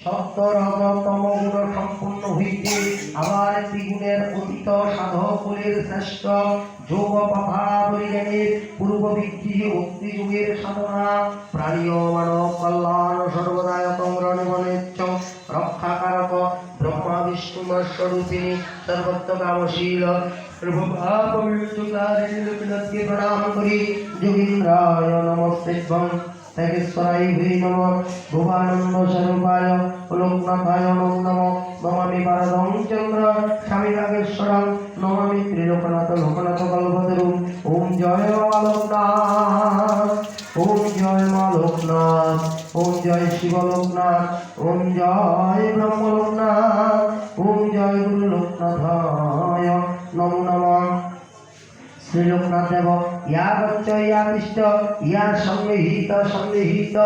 সত্য রজ তম গুণ সম্পূর্ণ হইতে আবার ত্রিগুণের অতীত সাধকুলের শ্রেষ্ঠ যোগ পাপাবলীর পূর্ব বৃদ্ধি ভক্তি যুগের সাধনা প্রাণীয় মানব কল্যাণ সর্বদায়কং রণবনেচ্ছ রক্ষাকারক ব্রহ্মা বিষ্ণু স্বরূপিণী সর্বত্র কামশীল সর্বভাববিমুক্তারিণীকে প্রণাম করি যোগীন্দ্রায় নমস্তেভ্যং তেজস্বরায় ভৈ নমঃ ভুবানন্দ স্বরূপায় লোকনাথায় নমঃ নমামি ভারতং চন্দ্র স্বামী নাগেশ্বরং নমামি ত্রিলোকনাথ লোকনাথ কল্পতরুং ওম জয় মা লোকনাথ ওম জয় মা লোকনাথ ওম জয় শিব লোকনাথ ওম জয় ব্রহ্ম লোকনাথ ওম জয় গুরু লোকনাথায় নমো নমঃ শ্রী লোকনাথ দেব ইয়া গচ্ছ ইয়া তিষ্ঠ ইয়া সন্নিহিত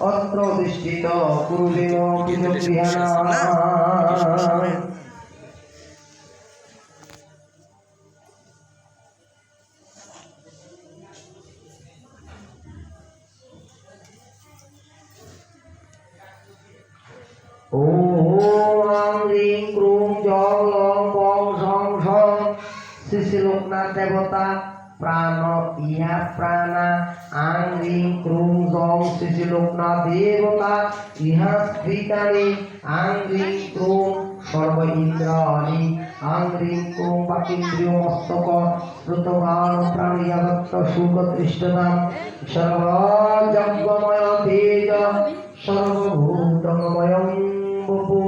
অত্র অধিষ্ঠিত গুরুদেব পিতৃগৃহাণা ওম রিং ক্রুং জং লং বং সং সং শ্রী লোকনাথ দেবতা প্রাণ ইহা প্রাণা আং রিং ক্রুং জং শ্রী লোকনাথ দেবতা ইহা স্ফীতানি আং রিং ক্রুং সর্ব ইন্দ্রাণি আং রিং ক্রুং বাকিন্দ্রিয় মস্তক শ্রুতবান প্রাণিয়াগত সুখ দৃষ্টতাম সর্বযজ্ঞময় তেজ সর্বভূতময়ং বপু